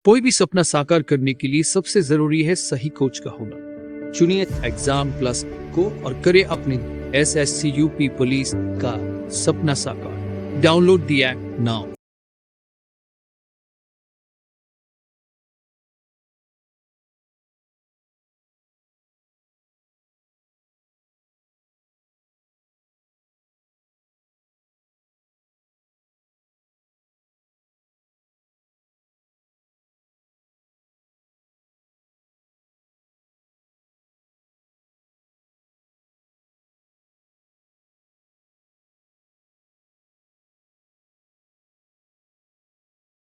कोई भी सपना साकार करने के लिए सबसे जरूरी है सही कोच का होना। चुनिए एग्जाम प्लस को और करें अपने SSC UP पुलिस का सपना साकार। Download the app now.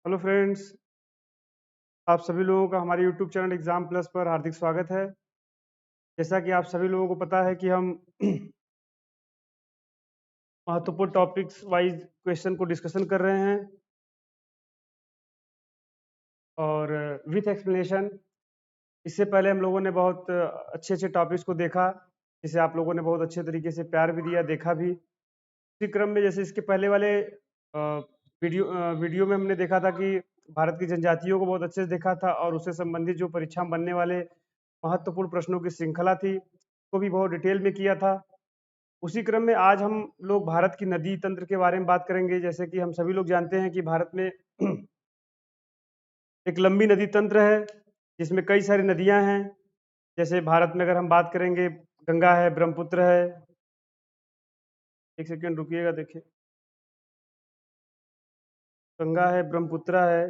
Hello friends, आप सभी लोगों का हमारे यूट्यूब चैनल एग्जाम प्लस पर हार्दिक स्वागत है। जैसा कि आप सभी लोगों को पता है कि हम महत्वपूर्ण टॉपिक्स वाइज क्वेश्चन को डिस्कशन कर रहे हैं और विथ एक्सप्लेनेशन। इससे पहले हम लोगों ने बहुत अच्छे अच्छे टॉपिक्स को देखा, जिसे आप लोगों ने बहुत अच्छे तरीके से प्यार भी दिया, देखा भी। इसी क्रम में जैसे इसके पहले वाले वीडियो में हमने देखा था कि भारत की जनजातियों को बहुत अच्छे से देखा था और उससे संबंधित जो परीक्षा में बनने वाले महत्वपूर्ण प्रश्नों की श्रृंखला थी को भी बहुत डिटेल में किया था। उसी क्रम में आज हम लोग भारत की नदी तंत्र के बारे में बात करेंगे। जैसे कि हम सभी लोग जानते हैं कि भारत में एक लंबी नदी तंत्र है जिसमें कई सारी नदियां हैं। जैसे भारत में अगर हम बात करेंगे, गंगा है, ब्रह्मपुत्र है। एक सेकेंड रुकिएगा, देखिए, गंगा है, ब्रह्मपुत्र है।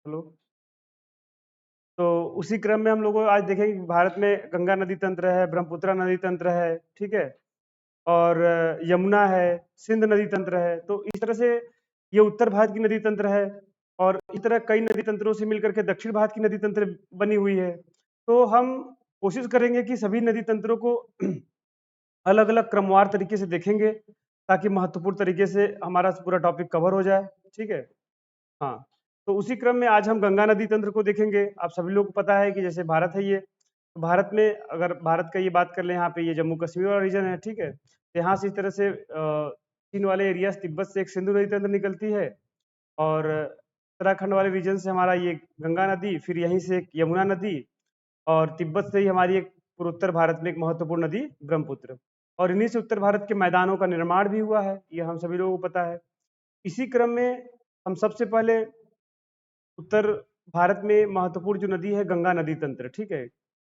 हेलो। तो उसी क्रम में हम लोग आज देखेंगे कि भारत में गंगा नदी तंत्र है, ब्रह्मपुत्र नदी तंत्र है, ठीक है, और यमुना है, सिंध नदी तंत्र है। तो इस तरह से ये उत्तर भारत की नदी तंत्र है और इस तरह कई नदी तंत्रों से मिलकर के दक्षिण भारत की नदी तंत्र बनी हुई है। तो हम कोशिश करेंगे कि सभी नदी तंत्रों को अलग अलग क्रमवार तरीके से देखेंगे ताकि महत्वपूर्ण तरीके से हमारा पूरा टॉपिक कवर हो जाए। ठीक है। हाँ, तो उसी क्रम में आज हम गंगा नदी तंत्र को देखेंगे। आप सभी लोगों को पता है कि जैसे भारत है ये, तो भारत में अगर भारत का ये बात कर लें, यहाँ पे ये जम्मू कश्मीर वाला रीजन है, ठीक है। तो यहाँ से इस तरह से चीन वाले एरिया से, तिब्बत से एक सिंधु नदी तंत्र निकलती है और उत्तराखंड वाले रीजन से हमारा ये गंगा नदी, फिर यहीं से एक यमुना नदी और तिब्बत से ही हमारी एक पूर्वोत्तर भारत में एक महत्वपूर्ण नदी ब्रह्मपुत्र। और इन्हीं से उत्तर भारत के मैदानों का निर्माण भी हुआ है, ये हम सभी लोगों को पता है। इसी क्रम में हम सबसे पहले उत्तर भारत में महत्वपूर्ण जो नदी है गंगा नदी तंत्र, ठीक है,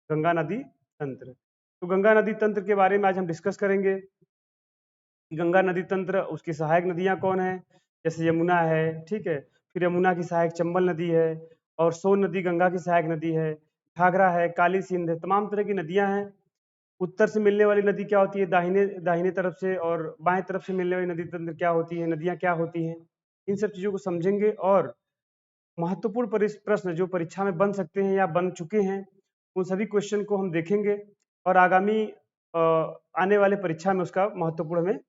गंगा नदी तंत्र। तो गंगा नदी तंत्र के बारे में आज हम डिस्कस करेंगे कि गंगा नदी तंत्र, उसकी सहायक नदियां कौन है। जैसे यमुना है, ठीक है, फिर यमुना की सहायक चंबल नदी है और सोन नदी गंगा की सहायक नदी है, घाघरा है, काली सिंध है, तमाम तरह की नदियां हैं। उत्तर से मिलने वाली नदी क्या होती है, दाहिने दाहिने तरफ से, और बाएं तरफ से मिलने वाली नदी तंत्र क्या होती है, नदियां क्या होती हैं, इन सब चीजों को समझेंगे। और महत्वपूर्ण प्रश्न जो परीक्षा में बन सकते हैं या बन चुके हैं, उन सभी क्वेश्चन को हम देखेंगे और आगामी आने वाले परीक्षा में उसका महत्वपूर्ण हमें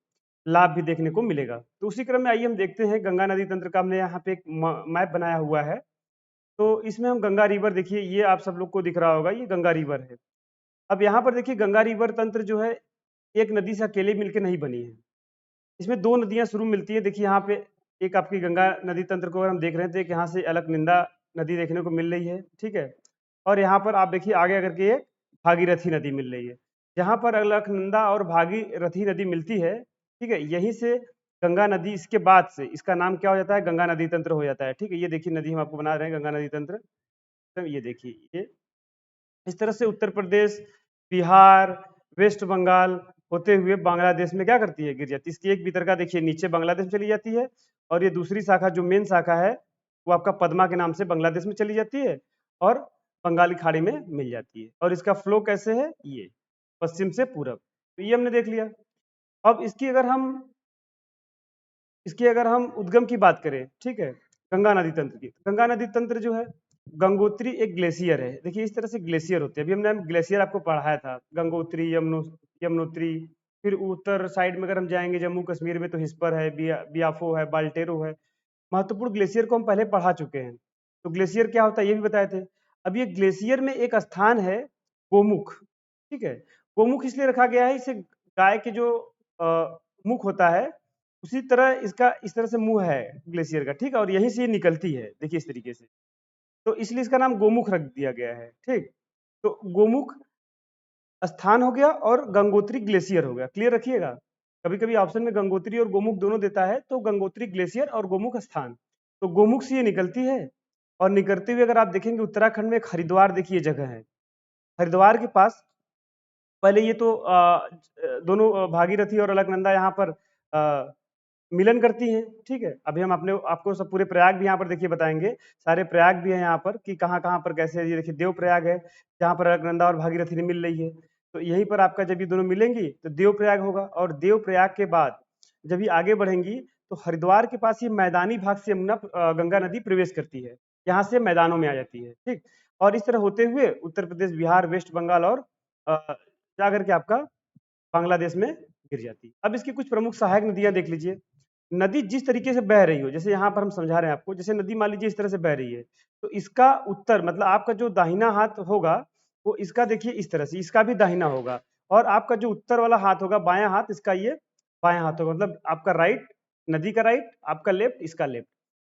लाभ भी देखने को मिलेगा। तो उसी क्रम में आइए हम देखते हैं गंगा नदी तंत्र का। हमने यहाँ पे एक मैप बनाया हुआ है। तो इसमें हम गंगा रिवर, देखिए ये आप सब लोग को दिख रहा होगा, ये गंगा रिवर है। अब यहाँ पर देखिए गंगा रिवर तंत्र जो है एक नदी से अकेले मिलकर नहीं बनी है। इसमें दो नदियां शुरू मिलती है। देखिए यहाँ पे एक आपकी गंगा नदी तंत्र को अगर हम देख रहे थे कि यहाँ से अलकनंदा नदी देखने को मिल रही है, ठीक है, और यहाँ पर आप देखिए आगे अगर के भागीरथी नदी मिल रही है। जहाँ पर अलकनंदा और भागीरथी नदी मिलती है, ठीक है, यहीं से गंगा नदी, इसके बाद से इसका नाम क्या हो जाता है, गंगा नदी तंत्र हो जाता है। ठीक है, ये देखिए नदी हम आपको बना रहे हैं, गंगा नदी तंत्र। तो ये देखिए, ये इस तरह से उत्तर प्रदेश, बिहार, वेस्ट बंगाल होते हुए बांग्लादेश में क्या करती है, गिर जाती है। इसकी एक भीतर का देखिए नीचे बांग्लादेश में चली जाती है और ये दूसरी शाखा जो मेन शाखा है वो आपका पद्मा के नाम से बांग्लादेश में चली जाती है और बंगाली खाड़ी में मिल जाती है। और इसका फ्लो कैसे है, ये पश्चिम से पूरब। तो ये हमने देख लिया। अब इसकी अगर हम उद्गम की बात करें, ठीक है, गंगा नदी तंत्र की, गंगा नदी तंत्र जो है, गंगोत्री एक ग्लेशियर है। देखिए इस तरह से ग्लेशियर होते हैं, अभी हमने ग्लेशियर आपको पढ़ाया था, गंगोत्री, यमुनोत्री। फिर उत्तर साइड में अगर हम जाएंगे जम्मू कश्मीर में तो हिस्पर है, बियाफो है, बाल्टेरो है। महत्वपूर्ण ग्लेशियर को हम पहले पढ़ा चुके हैं। तो ग्लेशियर क्या होता है ये भी बताए थे। अब ये ग्लेशियर में एक स्थान है गोमुख, ठीक है। गोमुख इसलिए रखा गया है, इसे गाय के जो मुख होता है उसी तरह इसका इस तरह से मुंह है ग्लेशियर का, ठीक है, और यहीं से ये निकलती है, देखिए इस तरीके से। तो इसलिए इसका नाम गोमुख रख दिया गया है, ठीक। तो गोमुख स्थान हो गया और गंगोत्री ग्लेशियर हो गया, क्लियर रखिएगा। कभी कभी ऑप्शन में गंगोत्री और गोमुख दोनों देता है, तो गंगोत्री ग्लेशियर और गोमुख स्थान। तो गोमुख से ये निकलती है और निकलते हुए अगर आप देखेंगे उत्तराखंड में एक हरिद्वार, देखिए जगह है हरिद्वार के पास। पहले ये तो दोनों भागीरथी और अलकनंदा यहाँ पर मिलन करती हैं, ठीक है। अभी हम अपने आपको सब पूरे प्रयाग भी यहाँ पर देखिए बताएंगे, सारे प्रयाग भी हैं यहाँ पर कि कहाँ कहाँ पर कैसे है। ये देखिए देव प्रयाग है जहाँ पर अलकनंदा और भागीरथी ने मिल रही है। तो यहीं पर आपका जब ये दोनों मिलेंगी तो देव प्रयाग होगा, और देव प्रयाग के बाद जब ये आगे बढ़ेंगी तो हरिद्वार के पास ये मैदानी भाग से यमुना गंगा नदी प्रवेश करती है, यहाँ से मैदानों में आ जाती है, ठीक। और इस तरह होते हुए उत्तर प्रदेश, बिहार, वेस्ट बंगाल और जाकर के आपका बांग्लादेश में गिर जाती है। अब इसकी कुछ प्रमुख सहायक नदियां देख लीजिए। नदी जिस तरीके से बह रही हो, जैसे यहाँ पर हम समझा रहे हैं आपको, जैसे नदी मान लीजिए इस तरह से बह रही है, तो इसका उत्तर मतलब आपका जो दाहिना हाथ होगा वो इसका देखिए इस तरह से, इसका भी दाहिना होगा, और आपका जो उत्तर वाला हाथ होगा बायां हाथ, इसका ये बायां हाथ होगा। मतलब आपका राइट, नदी का राइट, आपका लेफ्ट, इसका लेफ्ट।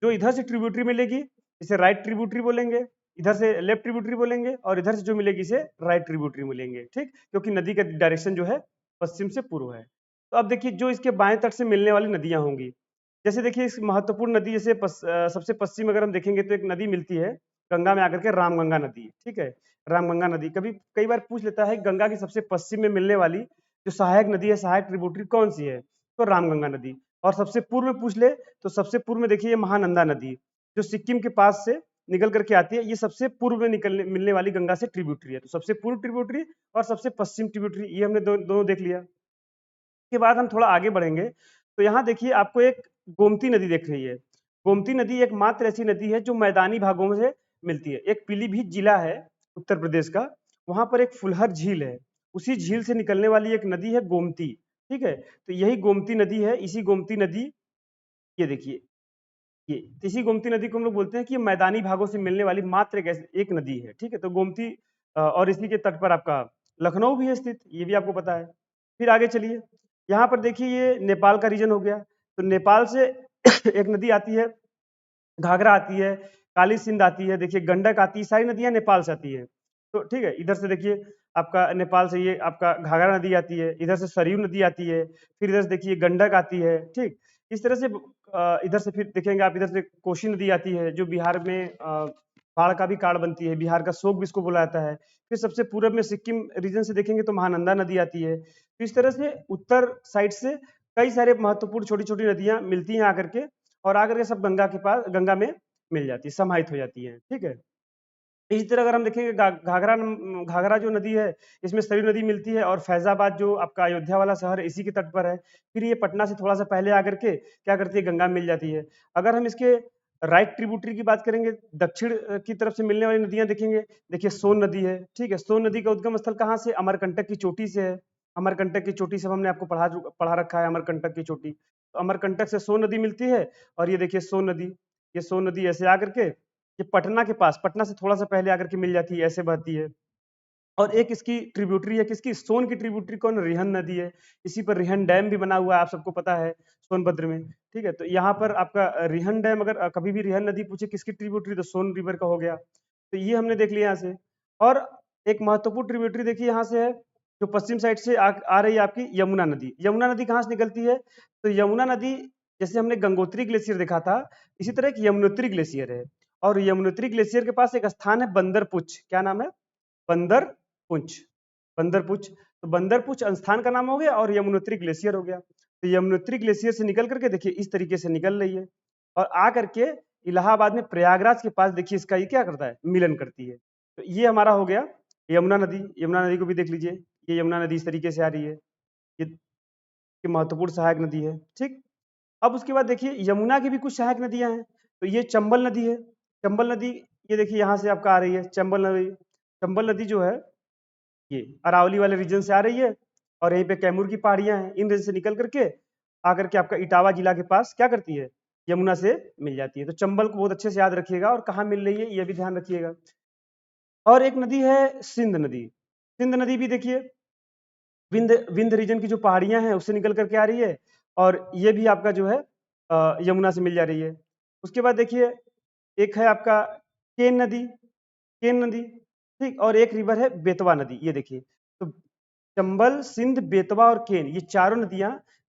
जो इधर से ट्रिब्यूटरी मिलेगी इसे राइट ट्रिब्यूटरी बोलेंगे, इधर से लेफ्ट ट्रिब्यूटरी बोलेंगे, और इधर से जो मिलेगी इसे राइट ट्रिब्यूटरी मिलेंगे, ठीक, क्योंकि नदी का डायरेक्शन जो है पश्चिम से पूर्व है। तो अब देखिए जो इसके बाएं तट से मिलने वाली नदियां होंगी, जैसे देखिए इस महत्वपूर्ण नदी, जैसे सबसे पश्चिम अगर हम देखेंगे तो एक नदी मिलती है गंगा में आकर के, रामगंगा नदी, ठीक है। रामगंगा नदी कभी कई बार पूछ लेता है गंगा की सबसे पश्चिम में मिलने वाली जो सहायक नदी है, सहायक ट्रिब्यूटरी कौन सी है, तो रामगंगा नदी। और सबसे पूर्व में पूछ ले तो सबसे पूर्व में देखिए ये महानंदा नदी जो सिक्किम के पास से निकल करके आती है, ये सबसे पूर्व में निकलने मिलने वाली गंगा से ट्रिब्यूटरी है। तो सबसे पूर्व ट्रिब्यूटरी और सबसे पश्चिम ट्रिब्यूटरी, ये हमने दोनों देख लिया। के बाद हम थोड़ा आगे बढ़ेंगे तो यहाँ देखिए आपको एक गोमती नदी दिख रही है। गोमती नदी एकमात्र ऐसी नदी है जो मैदानी भागों में से मिलती है। एक पीलीभीत जिला है उत्तर प्रदेश का, वहां पर एक फुलहर झील है, उसी झील से निकलने वाली एक नदी है गोमती, ठीक है। तो यही गोमती नदी है, इसी गोमती नदी, ये देखिए ये, तो इसी गोमती नदी को हम लोग बोलते हैं कि ये मैदानी भागों से मिलने वाली मात्र एक नदी है, ठीक है। तो गोमती और इसी के तट पर आपका लखनऊ भी है स्थित, ये भी आपको पता है। फिर आगे चलिए, यहाँ पर देखिए ये नेपाल का रीजन हो गया। तो नेपाल से एक नदी आती है, घाघरा आती है, काली सिंध आती है, देखिए गंडक आती है, सारी नदियां नेपाल से आती है। तो ठीक है, इधर से देखिए आपका नेपाल से ये आपका घाघरा नदी आती है, इधर से सरयू नदी आती है, फिर इधर से देखिए गंडक आती है, ठीक। इस तरह से इधर से फिर देखेंगे आप, इधर से कोशी नदी आती है जो बिहार में बाढ़ का भी कारण बनती है, बिहार का शोक भी इसको बोला जाता है। फिर सबसे पूरब में सिक्किम रीजन से देखेंगे तो महानंदा नदी आती है। तो इस तरह से उत्तर साइड से कई सारे महत्वपूर्ण छोटी छोटी नदियां मिलती हैं आकर के, और आकर के सब गंगा के पास, गंगा में मिल जाती है, समाहित हो जाती है, ठीक है। इसी तरह अगर हम देखेंगे घाघरा जो नदी है, इसमें सरयू नदी मिलती है, और फैजाबाद जो आपका अयोध्या वाला शहर है इसी के तट पर है। फिर ये पटना से थोड़ा सा पहले आकर के क्या करती है, गंगा में मिल जाती है। अगर हम इसके राइट ट्रिब्यूटरी की बात करेंगे, दक्षिण की तरफ से मिलने वाली नदियां देखेंगे, देखिए सोन नदी है, ठीक है। सोन नदी का उद्गम स्थल कहाँ से, अमरकंटक की चोटी से है। अमरकंटक की चोटी सब हमने आपको पढ़ा रखा है, अमरकंटक की चोटी। तो अमरकंटक से सोन नदी मिलती है, और ये देखिए सोन नदी, ये सोन नदी ऐसे आकर के ये पटना के पास, पटना से थोड़ा सा पहले आकर के मिल जाती है, ऐसे बहती है। और एक इसकी ट्रिब्यूटरी है, किसकी, सोन की ट्रिब्यूटरी कौन, रिहन नदी है। इसी पर रिहन डैम भी बना हुआ है, आप सबको पता है, सोनभद्र में, ठीक है। तो यहाँ पर आपका रिहन डैम, अगर कभी भी रिहन नदी पूछे किसकी ट्रिब्यूटरी, तो सोन रिवर का हो गया। तो ये हमने देख लिया यहाँ से। और एक महत्वपूर्ण ट्रिब्यूटरी देखिए यहाँ से है, जो पश्चिम साइड से आ रही है आपकी, यमुना नदी। यमुना नदी कहाँ से निकलती है, तो यमुना नदी, जैसे हमने गंगोत्री ग्लेशियर देखा था, इसी तरह एक यमुनोत्री ग्लेशियर है। और यमुनोत्री ग्लेशियर के पास एक स्थान है बंदरपुच, क्या नाम है, बंदरपुंछ, बंदरपुच। तो बंदरपुच स्थान का नाम हो गया, और यमुनोत्री ग्लेशियर हो गया। तो यमुनोत्री ग्लेशियर से निकल करके देखिए इस तरीके से निकल रही है, और आ करके इलाहाबाद में प्रयागराज के पास देखिए इसका ये क्या करता है, मिलन करती है। तो ये हमारा हो गया यमुना नदी। यमुना नदी को भी देख लीजिए, ये यमुना नदी इस तरीके से आ रही है, ये महत्वपूर्ण सहायक नदी है, ठीक। अब उसके बाद देखिए यमुना की भी कुछ सहायक नदियां हैं। तो ये चंबल नदी है, चंबल नदी, ये देखिए यहाँ से आपका आ रही है चंबल नदी। चंबल नदी जो है ये अरावली वाले रीजन से आ रही है, और यहीं पे कैमूर की पहाड़ियां हैं, इन रीजन से निकल करके आकर के आपका इटावा जिला के पास क्या करती है, यमुना से मिल जाती है। तो चंबल को बहुत अच्छे से याद रखिएगा और कहाँ मिल रही है ये भी ध्यान रखिएगा। और एक नदी है सिंध नदी। सिंध नदी भी देखिए विंध्य विंध्य रीजन की जो पहाड़ियां हैं उससे निकल करके आ रही है और ये भी आपका जो है यमुना से मिल जा रही है। उसके बाद देखिए एक है आपका केन नदी, केन नदी, ठीक, और एक रिवर है बेतवा नदी। ये देखिए तो चंबल, सिंध, बेतवा और केन ये चारों नदियां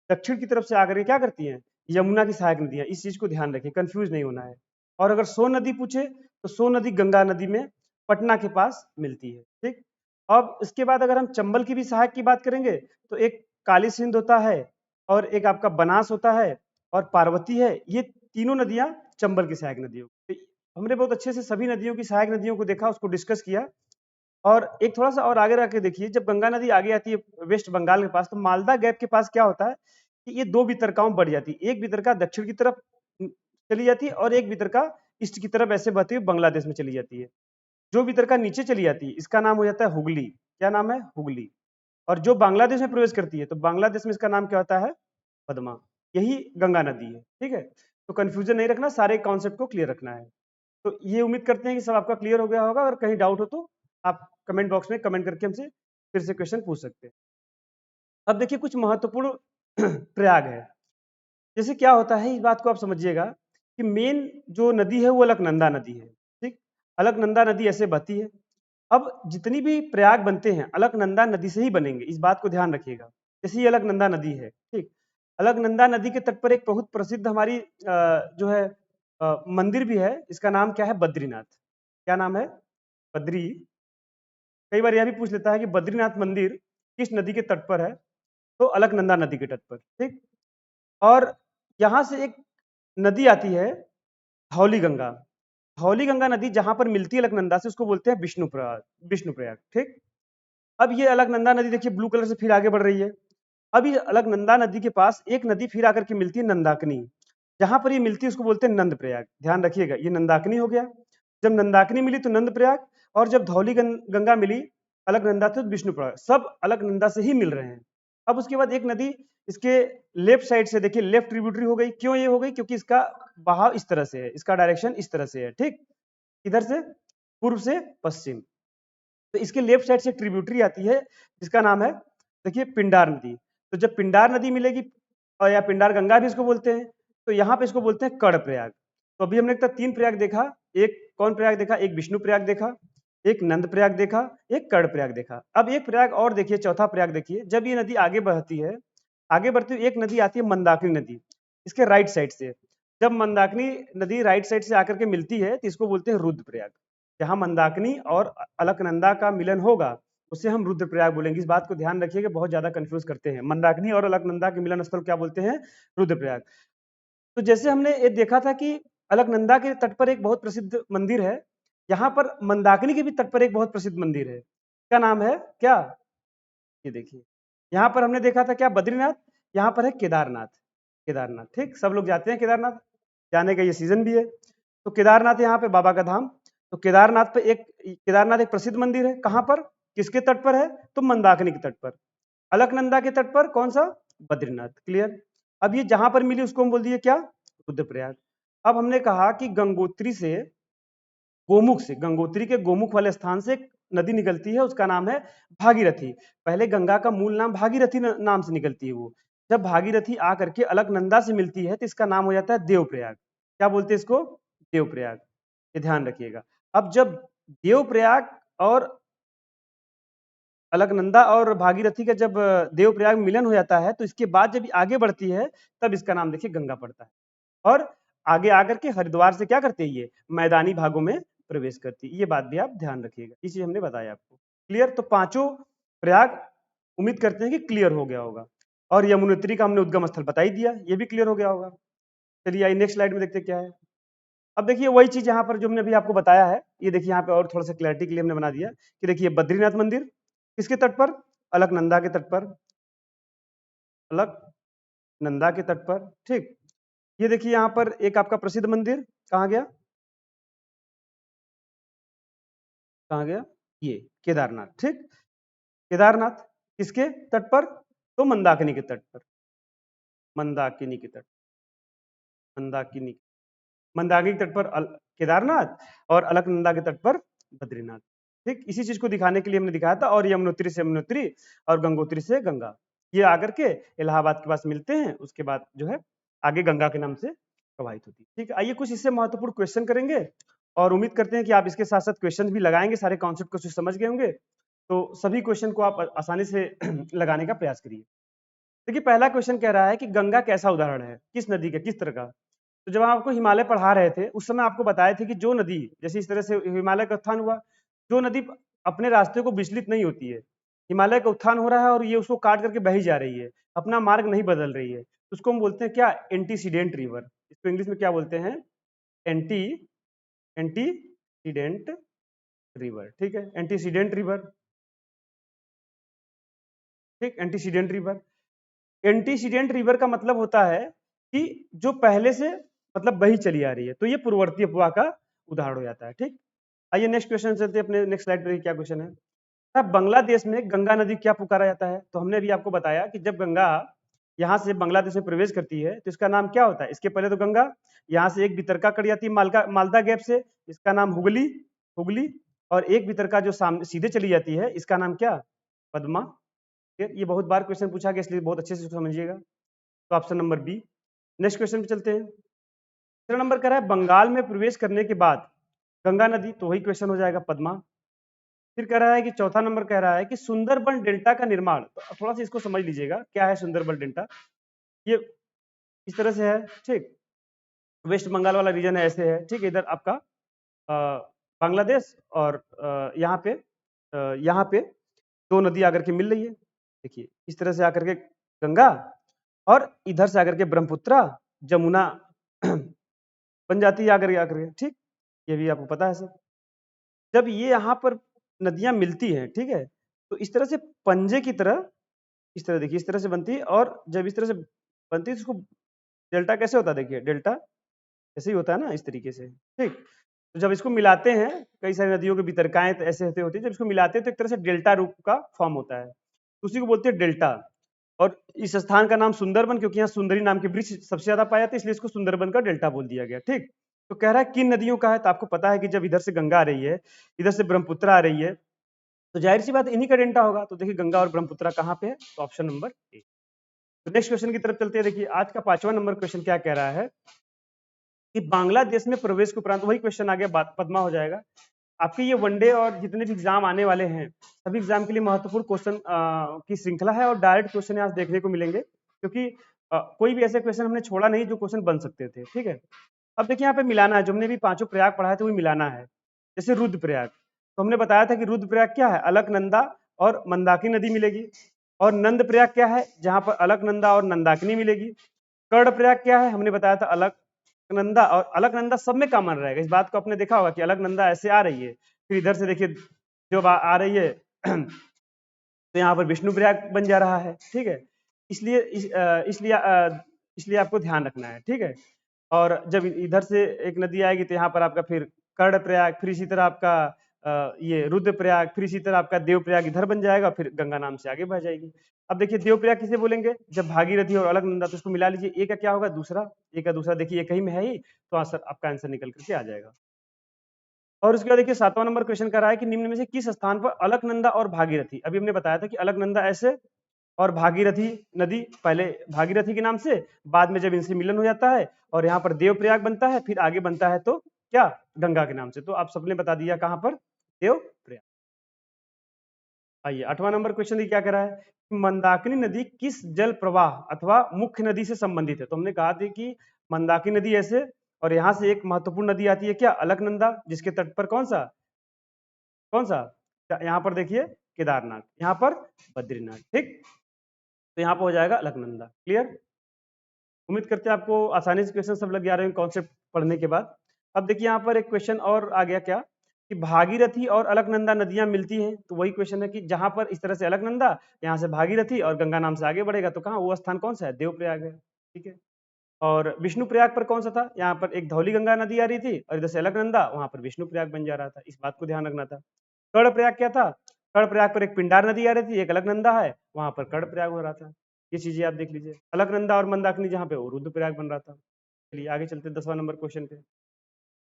दक्षिण की तरफ से आकर के क्या करती हैं, यमुना की सहायक नदियां। इस चीज को ध्यान रखें, कंफ्यूज नहीं होना है। और अगर सोन नदी पूछे तो सोन नदी गंगा नदी में पटना के पास मिलती है, ठीक। अब इसके बाद अगर हम चंबल की भी सहायक की बात करेंगे तो एक काली सिंध होता है और एक आपका बनास होता है और पार्वती है। ये तीनों नदियां चंबल की सहायक नदियों। तो हमने बहुत अच्छे से सभी नदियों की सहायक नदियों को देखा, उसको डिस्कस किया। और एक थोड़ा सा और आगे रह के देखिए, जब गंगा नदी आगे आती है वेस्ट बंगाल के पास तो मालदा गैप के पास क्या होता है कि ये दो वितरकाओं में बढ़ जाती है। एक वितरका दक्षिण की तरफ चली जाती है और एक वितरका ईस्ट की तरफ ऐसे बहती हुई बांग्लादेश में चली जाती है। जो वितरका नीचे चली जाती है इसका नाम हो जाता है हुगली। क्या नाम है? हुगली। और जो बांग्लादेश में प्रवेश करती है तो बांग्लादेश में इसका नाम क्या होता है? पद्मा। यही गंगा नदी है, ठीक है। तो कंफ्यूजन नहीं रखना, सारे कॉन्सेप्ट को क्लियर रखना है। तो ये उम्मीद करते हैं कि सब आपका क्लियर हो गया होगा। अगर कहीं डाउट हो तो आप कमेंट बॉक्स में कमेंट करके हमसे फिर से क्वेश्चन पूछ सकते हैं। अब देखिए कुछ महत्वपूर्ण प्रयाग है। जैसे क्या होता है इस बात को आप समझिएगा कि मेन जो नदी है वो अलकनंदा नदी है, ठीक। अलकनंदा नदी ऐसे बहती है। अब जितनी भी प्रयाग बनते हैं अलकनंदा नदी से ही बनेंगे, इस बात को ध्यान रखिएगा। जैसे ये अलकनंदा नदी है, ठीक। अलकनंदा नदी के तट पर एक बहुत प्रसिद्ध हमारी जो है मंदिर भी है। इसका नाम क्या है? बद्रीनाथ। क्या नाम है? बद्री। कई बार यह भी पूछ लेता है कि बद्रीनाथ मंदिर किस नदी के तट पर है? तो अलकनंदा नदी के तट पर, ठीक। और यहाँ से एक नदी आती है धौली गंगा। धौली गंगा नदी जहां पर मिलती है अलकनंदा से उसको बोलते हैं विष्णुप्रयाग, विष्णुप्रयाग, ठीक। अब ये अलकनंदा नदी देखिए ब्लू कलर से फिर आगे बढ़ रही है। अब ये अलकनंदा नदी के पास एक नदी फिर आकर के मिलती है नंदाकिनी। जहां पर ये मिलती है उसको बोलते हैं नंद प्रयाग। ध्यान रखिएगा, ये नंदाकिनी हो गया। जब नंदाकिनी मिली तो नंद प्रयाग, और जब धौली गंगा मिली अलकनंदा तो विष्णु प्रयाग, सब अलकनंदा से ही मिल रहे हैं। अब उसके बाद एक नदी इसके लेफ्ट साइड से देखिए, लेफ्ट ट्रिब्यूटरी हो गई। क्यों ये हो गई? क्योंकि इसका बहाव इस तरह से है, इसका डायरेक्शन इस तरह से है, ठीक। इधर से पूर्व से पश्चिम। तो इसके लेफ्ट साइड से ट्रिब्यूटरी आती है जिसका नाम है देखिए पिंडार नदी। तो जब पिंडार नदी मिलेगी और या पिंडार गंगा भी इसको बोलते हैं, तो यहाँ पे इसको बोलते हैं कर्ण प्रयाग। तो अभी हमने तीन प्रयाग देखा। एक कौन प्रयाग देखा? एक विष्णु प्रयाग देखा, एक नंद प्रयाग देखा, एक कर्ण प्रयाग देखा। अब एक प्रयाग और देखिए, चौथा प्रयाग देखिए। जब ये नदी आगे बढ़ती है, आगे बढ़ती हुई एक नदी आती है मंदाकिनी नदी, इसके राइट साइड से। जब मंदाकिनी नदी राइट साइड से आकर के मिलती है तो इसको बोलते हैं रुद्र प्रयाग। जहां मंदाकिनी और अलकनंदा का मिलन होगा उसे हम रुद्रप्रयाग बोलेंगे। इस बात को ध्यान रखिएगा, बहुत ज्यादा कंफ्यूज करते हैं। मंदाकिनी और अलकनंदा के मिलन स्थल क्या बोलते हैं? रुद्रप्रयाग। तो जैसे हमने ये देखा था कि अलकनंदा के तट पर एक बहुत प्रसिद्ध मंदिर है, यहाँ पर मंदाकिनी के भी तट पर एक बहुत प्रसिद्ध मंदिर है। क्या नाम है? क्या? ये देखिए, यहाँ पर हमने देखा था क्या? बद्रीनाथ। यहाँ पर है केदारनाथ। केदारनाथ, ठीक। सब लोग जाते हैं केदारनाथ, जाने का ये सीजन भी है। तो केदारनाथ यहाँ पे बाबा का धाम। तो केदारनाथ पे केदारनाथ एक प्रसिद्ध मंदिर है। कहाँ पर? किसके तट पर है? तो मंदाकिनी के तट पर। अलकनंदा के तट पर कौन सा? बद्रीनाथ। क्लियर। अब ये जहां पर मिली उसको हम बोल दिए क्या? रुद्रप्रयाग। अब हमने कहा कि गंगोत्री से, गोमुख से, गंगोत्री के गोमुख वाले स्थान से एक नदी निकलती है, उसका नाम है भागीरथी। पहले गंगा का मूल नाम भागीरथी नाम से निकलती है वो। जब भागीरथी आकर के अलकनंदा से मिलती है तो इसका नाम हो जाता है देवप्रयाग। क्या बोलते हैं इसको? देवप्रयाग। ये ध्यान रखिएगा। अब जब देवप्रयाग और अलकनंदा और भागीरथी का जब देवप्रयाग में मिलन हो जाता है तो इसके बाद जब आगे बढ़ती है तब इसका नाम देखिए गंगा पड़ता है। और आगे आकर के हरिद्वार से क्या करते हैं, ये मैदानी भागों में प्रवेश करती है। ये बात भी आप ध्यान रखिएगा, ये चीज हमने बताया आपको। क्लियर। तो पांचों प्रयाग उम्मीद करते हैं कि क्लियर हो गया होगा। और यमुनोत्री का हमने उद्गम स्थल बता ही दिया, ये भी क्लियर हो गया होगा। चलिए आइए नेक्स्ट स्लाइड में देखते हैं क्या है। अब देखिए वही चीज यहाँ पर जो हमने अभी आपको बताया है, ये देखिए यहाँ पे और थोड़ा सा क्लैरिटी के लिए हमने बना दिया कि देखिए बद्रीनाथ मंदिर किसके तट पर? अलकनंदा के तट पर। अलकनंदा के तट पर, ठीक। ये देखिए यहाँ पर एक आपका प्रसिद्ध मंदिर कहाँ गया? कहाँ गया? ये केदारनाथ, ठीक। केदारनाथ किसके तट पर? तो मंदाकिनी के तट पर। मंदाकिनी के तट, मंदाकिनी, मंदाकिनी के तट पर केदारनाथ और अलकनंदा के तट पर बद्रीनाथ। ठीक, इसी चीज को दिखाने के लिए हमने दिखाया था। और यमुनोत्री से यमुनोत्री और गंगोत्री से गंगा, ये आकर के इलाहाबाद के पास मिलते हैं, उसके बाद जो है आगे गंगा के नाम से प्रवाहित होती है। ठीक है, आइए कुछ इससे महत्वपूर्ण क्वेश्चन करेंगे और उम्मीद करते हैं कि आप इसके साथ साथ क्वेश्चन भी लगाएंगे, सारे कॉन्सेप्ट को समझ गए होंगे, तो सभी क्वेश्चन को आप आसानी से लगाने का प्रयास करिए। देखिए पहला क्वेश्चन कह रहा है कि गंगा कैसा उदाहरण है, किस नदी का, किस तरह का। तो जब हम आपको हिमालय पढ़ा रहे थे उस समय आपको बताए थे कि जो नदी जैसे इस तरह से हिमालय का उत्थान हुआ, जो नदी अपने रास्ते को विचलित नहीं होती है, हिमालय का उत्थान हो रहा है और ये उसको काट करके बही जा रही है, अपना मार्ग नहीं बदल रही है, तो उसको हम बोलते हैं क्या, एंटीसीडेंट रिवर। इसको इंग्लिश में क्या बोलते हैं, एंटी एंटीसीडेंट रिवर। ठीक है, एंटीसीडेंट रिवर। ठीक, एंटीसीडेंट रिवर। एंटीसीडेंट रिवर का मतलब होता है कि जो पहले से मतलब बही चली आ रही है, तो ये पूर्ववर्ती अफवाह का उदाहरण हो जाता है। ठीक, आइए नेक्स्ट क्वेश्चन चलते हैं, अपने नेक्स्ट स्लाइड पर क्या क्वेश्चन है। अब बांग्लादेश में गंगा नदी क्या पुकारा जाता है, तो हमने भी आपको बताया कि जब गंगा यहाँ से बांग्लादेश में प्रवेश करती है तो इसका नाम क्या होता है। इसके पहले तो गंगा यहाँ से एक वितरका कट जाती है मालदा गैप से, इसका नाम हुगली हुगली, और एक वितरका जो सामने सीधे चली जाती है इसका नाम क्या, पद्मा। ये बहुत बार क्वेश्चन पूछा गया, इसलिए बहुत अच्छे से समझिएगा। तो option number B. Next question पे चलते हैं। तीसरा नंबर कह रहा है बंगाल में प्रवेश करने के बाद गंगा नदी, तो वही क्वेश्चन हो जाएगा पद्मा। फिर कह रहा है कि चौथा नंबर कह रहा है कि सुंदरबन डेल्टा का निर्माण, तो थोड़ा सा इसको समझ लीजिएगा क्या है सुंदरबन डेल्टा। ये इस तरह से है। ठीक, वेस्ट बंगाल वाला रीजन है, ऐसे है। ठीक, इधर आपका बांग्लादेश और यहाँ पे दो नदी आकर के मिल रही है। देखिए इस तरह से आकर के गंगा और इधर से आकर के ब्रह्मपुत्रा जमुना बन जाती है आकर के। ठीक, ये भी आपको पता है सर। जब ये यहाँ पर नदियां मिलती हैं, ठीक है, तो इस तरह से पंजे की तरह, इस तरह देखिए, इस तरह से बनती है, और जब इस तरह से बनती है तो इसको डेल्टा कैसे होता है, देखिए डेल्टा ऐसे ही होता है ना, इस तरीके से। ठीक, तो जब इसको मिलाते हैं, कई सारी नदियों के वितरकाएं तो ऐसे होती है, जब इसको मिलाते हैं तो एक तरह से डेल्टा रूप का फॉर्म होता है, तो उसी को बोलते हैं डेल्टा। और इस स्थान का नाम सुंदरबन, क्योंकि यहाँ सुंदरी नाम के वृक्ष सबसे ज्यादा पाया जाते हैं, इसलिए इसको सुंदरबन का डेल्टा बोल दिया गया। ठीक, तो कह रहा है किन नदियों का है, तो आपको पता है कि जब इधर से गंगा आ रही है, इधर से ब्रह्मपुत्र आ रही है, तो जाहिर सी बात इन्हीं का डेल्टा होगा। तो देखिए गंगा और ब्रह्मपुत्र कहाँ पे है, तो ऑप्शन नंबर ए। तो नेक्स्ट क्वेश्चन की तरफ चलते हैं। देखिए आज का 5वां नंबर क्वेश्चन क्या कह रहा है कि बांग्लादेश में प्रवेश के उपरांत, वही क्वेश्चन आगे पद्मा हो जाएगा। आपके ये वनडे और जितने भी एग्जाम आने वाले हैं, सभी एग्जाम के लिए महत्वपूर्ण क्वेश्चन की श्रृंखला है, और डायरेक्ट क्वेश्चन आज देखने को मिलेंगे, क्योंकि कोई भी ऐसे क्वेश्चन हमने छोड़ा नहीं जो क्वेश्चन बन सकते थे। ठीक है, अब देखिए यहाँ पे मिलाना है, जो हमने भी पांचों प्रयाग पढ़ा है तो वही मिलाना है। जैसे रुद्रप्रयाग, तो हमने बताया था कि रुद्रप्रयाग क्या है, अलकनंदा और मंदाकिनी नदी मिलेगी। और नंद प्रयाग क्या है, जहां पर अलकनंदा और नंदाकिनी मिलेगी। कर्ण प्रयाग क्या है, हमने बताया था अलकनंदा, और अलकनंदा सब में कॉमन रहेगा। इस बात को आपने देखा होगा कि अलकनंदा ऐसे आ रही है, फिर इधर से देखिए जो आ रही है तो यहाँ पर विष्णु प्रयाग बन जा रहा है। ठीक है, इसलिए इसलिए आपको ध्यान रखना है। ठीक है, और जब इधर से एक नदी आएगी तो यहाँ पर आपका फिर कर्ण प्रयाग, फिर इसी तरह आपका ये रुद्र प्रयाग, फिर इसी तरह आपका देव प्रयाग इधर बन जाएगा, फिर गंगा नाम से आगे बढ़ जाएगी। अब देखिए देव प्रयाग किसे बोलेंगे, जब भागीरथी और अलकनंदा, तो उसको मिला लीजिए, एक का क्या होगा, दूसरा, एक का दूसरा, देखिए एक ही में है ही, तो आंसर आपका आंसर निकल करके आ जाएगा। और उसके बाद देखिए 7वां नंबर क्वेश्चन कर रहा है कि निम्न में से किस स्थान पर अलकनंदा और भागीरथी, अभी हमने बताया था कि अलकनंदा ऐसे और भागीरथी नदी पहले भागीरथी के नाम से, बाद में जब इनसे मिलन हो जाता है और यहाँ पर देवप्रयाग बनता है, फिर आगे बनता है तो क्या, गंगा के नाम से। तो आप सबने बता दिया कहां पर, देवप्रयाग। आइए 8वां नंबर क्वेश्चन क्या कह रहा है कि मंदाकिनी नदी किस जल प्रवाह अथवा मुख्य नदी से संबंधित है। तो हमने कहा था कि मंदाकिनी नदी ऐसे, और यहाँ से एक महत्वपूर्ण नदी आती है क्या, अलकनंदा, जिसके तट पर कौन सा, यहाँ पर देखिए केदारनाथ, यहाँ पर बद्रीनाथ। ठीक, तो यहाँ पर हो जाएगा अलकनंदा। क्लियर, उम्मीद करते हैं आपको आसानी से क्वेश्चन सब लग जा रहे हैं कॉन्सेप्ट पढ़ने के बाद। अब देखिए यहाँ पर एक क्वेश्चन और आ गया क्या, कि भागीरथी और अलकनंदा नदियां मिलती हैं, तो वही क्वेश्चन है कि जहां पर इस तरह से अलकनंदा, यहाँ से भागीरथी और गंगा नाम से आगे बढ़ेगा, तो कहाँ वो स्थान कौन सा है, देवप्रयाग है। ठीक है, और विष्णु प्रयाग पर कौन सा था, यहाँ पर एक धौली गंगा नदी आ रही थी, और इधर से अलकनंदा, वहां पर विष्णु प्रयाग बन जा रहा था, इस बात को ध्यान रखना था। कर्ण प्रयाग क्या था, कर्ण प्रयाग पर एक पिंडार नदी आ रही थी, एक अलकनंदा है, वहां पर कर्ण प्रयाग हो रहा था। ये चीजें आप देख लीजिए, अलकनंदा और मंदाकिनी जहाँ पे वो रुद्र प्रयाग बन रहा था। चलिए आगे चलते 10वां नंबर क्वेश्चन पे।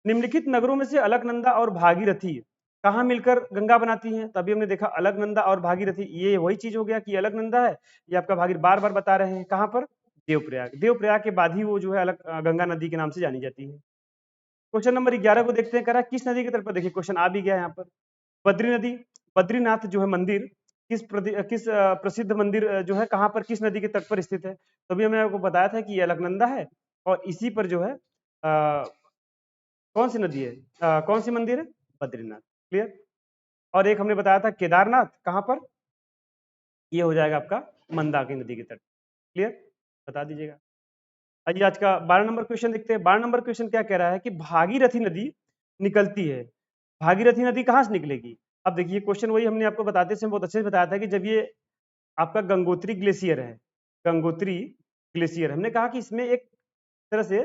निम्नलिखित नगरों में से अलकनंदा और भागीरथी कहाँ मिलकर गंगा बनाती हैं? तभी हमने देखा अलकनंदा और भागीरथी, ये वही चीज हो गया कि अलकनंदा है, ये आपका भागीरथी बार बार बता रहे हैं। कहाँ पर? देवप्रयाग। देवप्रयाग के बाद ही वो जो है गंगा नदी के नाम से जानी जाती है। क्वेश्चन नंबर 11 को देखते हैं, करा किस नदी के तट पर, देखिए क्वेश्चन आ भी गया यहाँ पर। बद्री नदी, बद्रीनाथ जो है मंदिर किस प्रसिद्ध मंदिर जो है कहाँ पर, किस नदी के तट पर स्थित है? तो अभी हमने आपको बताया था कि ये अलकनंदा है और इसी पर जो है कौन सी नदी है, कौन सी मंदिर है? बद्रीनाथ। क्लियर। और एक हमने बताया था केदारनाथ, कहाँ पर? ये हो जाएगा आपका मंदाकिनी नदी के तट। क्लियर, बता दीजिएगा। अजी आज का 12 नंबर क्वेश्चन देखते हैं। 12 नंबर क्वेश्चन क्या कह रहा है कि भागीरथी नदी निकलती है, भागीरथी नदी कहाँ से निकलेगी? अब देखिए क्वेश्चन वही हमने आपको बताते समय बहुत अच्छे से बताया था कि जब ये आपका गंगोत्री ग्लेशियर है, गंगोत्री ग्लेशियर, हमने कहा कि इसमें एक तरह से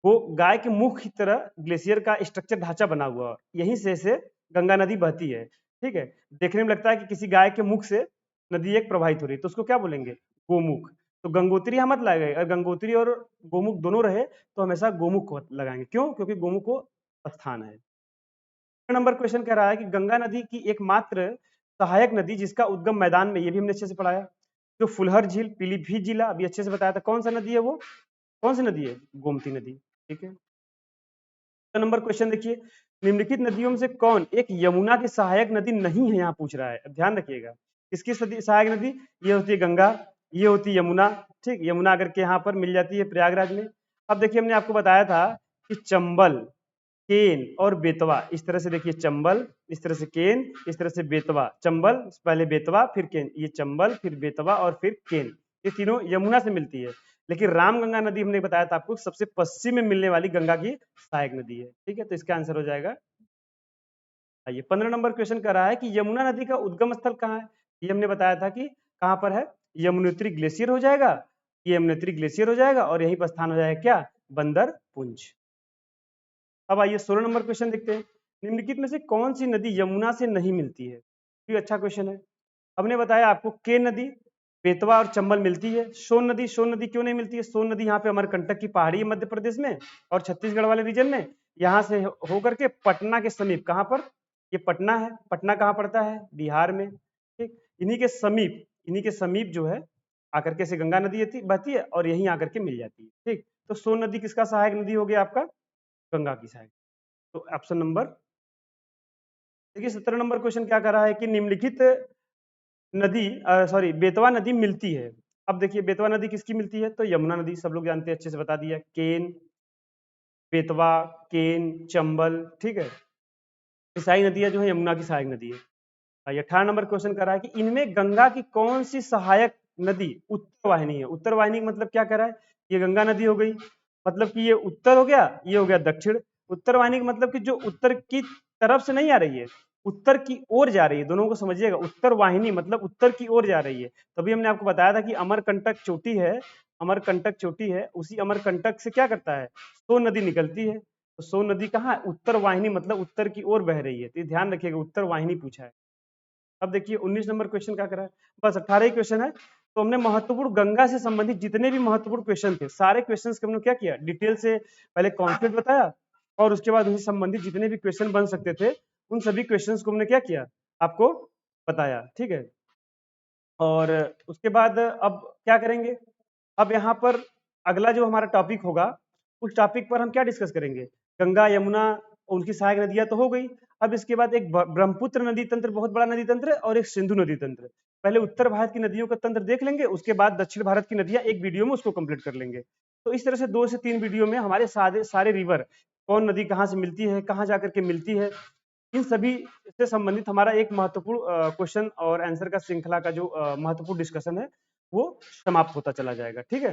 वो गाय के मुख की तरह ग्लेशियर का स्ट्रक्चर ढांचा बना हुआ है, यहीं से गंगा नदी बहती है। ठीक है, देखने में लगता है कि किसी गाय के मुख से नदी एक प्रवाहित हो रही है, तो उसको क्या बोलेंगे? गोमुख। तो गंगोत्री यहाँ मत लगाएंगे, अगर गंगोत्री और गोमुख दोनों रहे तो हमेशा गोमुख को लगाएंगे। क्यों? क्योंकि गोमुख को स्थान है। नंबर क्वेश्चन कह रहा है कि गंगा नदी की एकमात्र सहायक नदी जिसका उद्गम मैदान में, ये भी हमने अच्छे से पढ़ाया, जो फुलहर झील पीलीभीत जिला अभी अच्छे से बताया था, कौन सा नदी है वो? कौन सी नदी है? गोमती नदी। ठीक है, तो नंबर क्वेश्चन देखिए, निम्नलिखित नदियों में से कौन एक यमुना की सहायक नदी नहीं है? यहाँ पूछ रहा है, अब ध्यान रखिएगा। किसकी सहायक नदी? ये होती है गंगा, ये होती है यमुना। ठीक, यमुना आकर के यहाँ पर मिल जाती है प्रयागराज में। अब देखिए हमने आपको बताया था कि चंबल, केन और बेतवा, इस तरह से देखिए चंबल, इस तरह से केन, इस तरह से बेतवा। चंबल पहले बेतवा फिर केन, ये चंबल फिर बेतवा और फिर केन, ये तीनों यमुना से मिलती है। लेकिन रामगंगा नदी हमने बताया था आपको सबसे पश्चिम में मिलने वाली गंगा की सहायक नदी है। ठीक है, तो इसका आंसर हो जाएगा। आइए 15 नंबर क्वेश्चन कर रहा है कि यमुना नदी का उद्गम स्थल कहाँ है? ये हमने बताया था कि कहाँ पर है, यमुनोत्री ग्लेशियर हो जाएगा, ये यमुनोत्री ग्लेशियर हो जाएगा और यहीं पर स्थान हो जाएगा क्या? बंदर पुंज। अब आइए 16 नंबर क्वेश्चन देखते हैं, निम्नलिखित में से कौन सी नदी यमुना से नहीं मिलती है? ये अच्छा क्वेश्चन है। हमने बताया आपको के नदी, बेतवा और चंबल मिलती है। सोन नदी क्यों नहीं मिलती है? सोन नदी यहाँ पे अमरकंटक की पहाड़ी है मध्य प्रदेश में और छत्तीसगढ़ वाले रीजन में, यहाँ से होकर के पटना के समीप, कहाँ पर? ये पटना है। पटना कहाँ पड़ता है? बिहार में। ठीक, इन्हीं के समीप जो है आकर के से गंगा नदी बहती है और यहीं आकर के मिल जाती है। ठीक, तो सोन नदी किसका सहायक नदी हो गया? आपका गंगा की सहायक। तो ऑप्शन नंबर देखिए 17 नंबर क्वेश्चन क्या कर रहा है कि निम्नलिखित नदी सॉरी बेतवा नदी मिलती है। अब देखिए बेतवा नदी किसकी मिलती है? तो यमुना नदी, सब लोग जानते हैं, अच्छे से बता दिया। केन, बेतवा, केन, चंबल। ठीक है, ये सारी नदियां जो है यमुना की सहायक नदी है। 18 नंबर क्वेश्चन कर रहा है कि इनमें गंगा की कौन सी सहायक नदी उत्तर वाहिनी है? उत्तर वाहिनी मतलब क्या कर रहा है? ये गंगा नदी हो गई, मतलब कि ये उत्तर हो गया, ये हो गया दक्षिण। उत्तर वाहिनी का मतलब कि जो उत्तर की तरफ से नहीं आ रही है, उत्तर की ओर जा रही है। दोनों को समझिएगा, उत्तर वाहिनी मतलब उत्तर की ओर जा रही है। तभी हमने आपको बताया था कि अमरकंटक चोटी है, अमरकंटक चोटी है, उसी अमरकंटक से क्या करता है? सोन नदी निकलती है। तो सोन नदी कहाँ है? उत्तर वाहिनी मतलब उत्तर की ओर बह रही है, तो ध्यान रखिएगा, उत्तर वाहिनी पूछा है। अब देखिए 19 नंबर क्वेश्चन क्या करा है, बस 18 ही क्वेश्चन है। तो हमने महत्वपूर्ण गंगा से संबंधित जितने भी महत्वपूर्ण क्वेश्चन थे, सारे क्वेश्चंस को हमने क्या किया? डिटेल से पहले कॉन्सेप्ट बताया और उसके बाद उनसे संबंधित जितने भी क्वेश्चन बन सकते थे उन सभी क्वेश्चंस को हमने क्या किया? आपको बताया। ठीक है, और उसके बाद अब क्या करेंगे? अब यहाँ पर अगला जो हमारा टॉपिक होगा, उस टॉपिक पर हम क्या डिस्कस करेंगे? गंगा यमुना उनकी सहायक नदियां तो हो गई, अब इसके बाद एक ब्रह्मपुत्र नदी तंत्र बहुत बड़ा नदी तंत्र और एक सिंधु नदी तंत्र। पहले उत्तर भारत की नदियों का तंत्र देख लेंगे, उसके बाद दक्षिण भारत की नदियां एक वीडियो में उसको कंप्लीट कर लेंगे। तो इस तरह से 2 से 3 वीडियो में हमारे सारे रिवर, कौन नदी कहाँ से मिलती है, कहाँ जाकर के मिलती है, इन सभी से संबंधित हमारा एक महत्वपूर्ण क्वेश्चन और आंसर का श्रृंखला का जो महत्वपूर्ण डिस्कशन है वो समाप्त होता चला जाएगा। ठीक है,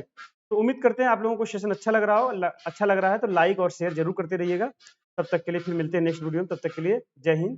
तो उम्मीद करते हैं आप लोगों को सेशन अच्छा लग रहा हो। अच्छा लग रहा है तो लाइक और शेयर जरूर करते रहिएगा। तब तक के लिए फिर मिलते हैं नेक्स्ट वीडियो में, तब तक के लिए जय हिंद।